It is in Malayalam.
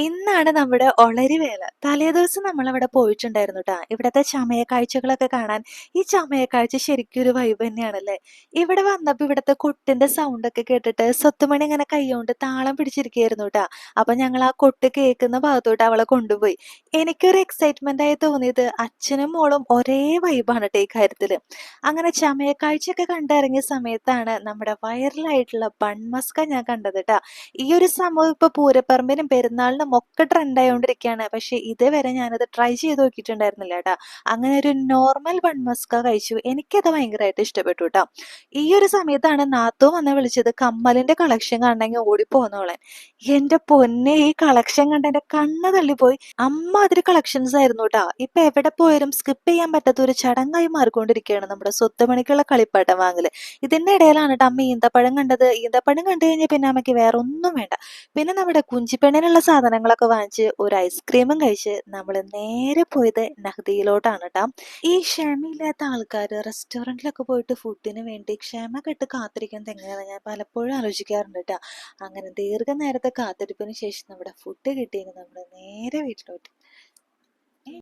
ഇന്നാണ് നമ്മുടെ ഒളരിവേല. തലേദിവസം നമ്മളവിടെ പോയിട്ടുണ്ടായിരുന്നു ട്ടാ. ഇവിടത്തെ ചമയ കാഴ്ചകളൊക്കെ കാണാൻ. ഈ ചമയ കാഴ്ച ശരിക്കും ഒരു വൈബ് തന്നെയാണല്ലേ. ഇവിടെ വന്നപ്പോ ഇവിടത്തെ കൊട്ടിന്റെ സൗണ്ടൊക്കെ കേട്ടിട്ട് സ്വത്തുമണി ഇങ്ങനെ കൈകൊണ്ട് താളം പിടിച്ചിരിക്കുകയായിരുന്നു ട്ടാ. അപ്പൊ ഞങ്ങൾ ആ കൊട്ട് കേൾക്കുന്ന ഭാഗത്തോട്ട് അവളെ കൊണ്ടുപോയി. എനിക്കൊരു എക്സൈറ്റ്മെന്റ് ആയി തോന്നിയത് അച്ഛനും മോളും ഒരേ വൈബാണ് ട്ടോ ഈ കാര്യത്തില്. അങ്ങനെ ചമയ കാഴ്ചയൊക്കെ കണ്ടിറങ്ങിയ സമയത്താണ് നമ്മുടെ വൈറലായിട്ടുള്ള ബൺമസ്ക ഞാൻ കണ്ടത് ട്ടാ. ഈ ഒരു സംഭവം ഇപ്പൊ പൂരപ്പറമ്പിനും പെരുന്നാളിനും ഒക്കെ ട്രെൻഡ് ആയോണ്ടിരിക്കുകയാണ്. പക്ഷെ ഇതുവരെ ഞാനത് ട്രൈ ചെയ്ത് നോക്കിയിട്ടുണ്ടായിരുന്നില്ല ട്ടാ. അങ്ങനെ ഒരു നോർമൽ ബൺമസ്ക കഴിച്ചു. എനിക്കത് ഭയങ്കരമായിട്ട് ഇഷ്ടപ്പെട്ടു ട്ടോ. ഈ ഒരു സമയത്താണ് നാത്തൂൻ വന്ന് വിളിച്ചത് കമ്മലിന്റെ കളക്ഷൻ കാണണമെങ്കിൽ ഓടിപ്പോന്നോളെ. എന്റെ പൊന്നെ, ഈ കളക്ഷൻ കണ്ട് എന്റെ കണ്ണ് തള്ളിപ്പോയി. അമ്മാതിരി കളക്ഷൻസ് ആയിരുന്നു ട്ടാ. ഇപ്പൊ എവിടെ പോയാലും സ്കിപ്പ് ചെയ്യാൻ പറ്റാത്ത ഒരു ചടങ്ങായി മാറിക്കൊണ്ടിരിക്കുകയാണ് നമ്മുടെ സ്വത്തുമണിക്കുള്ള കളിപ്പാട്ടം വാങ്ങല്. ഇതിന്റെ ഇടയിലാണ് ട്ടോ അമ്മ ഈന്തപ്പഴം കണ്ടത്. ഈന്തപ്പഴം കണ്ടു കഴിഞ്ഞാൽ പിന്നെ അമ്മയ്ക്ക് വേറെ ഒന്നും വേണ്ട. പിന്നെ നമ്മുടെ കുഞ്ചിപ്പെണ്ണിനുള്ള സാധനങ്ങളൊക്കെ വാങ്ങിച്ച് ഒരു ഐസ്ക്രീമും കഴിച്ച് നമ്മൾ നേരെ പോയത് നഹ്ദിയിലോട്ടാണ് ട്ടോ. ഈ ക്ഷമയില്ലാത്ത ആൾക്കാർ റെസ്റ്റോറൻറ്റിലൊക്കെ പോയിട്ട് ഫുഡിന് വേണ്ടി ക്ഷമ കെട്ട് കാത്തിരിക്കുന്നത് എങ്ങനെയാണെന്ന് ഞാൻ പലപ്പോഴും ആലോചിക്കാറുണ്ട് ട്ടോ. അങ്ങനെ ദീർഘനേരത്തെ കാത്തിരിപ്പിന് ശേഷം നമ്മുടെ ഫുഡ് കിട്ടിയെങ്കിൽ നമ്മൾ നേരെ വീട്ടിലോട്ട്.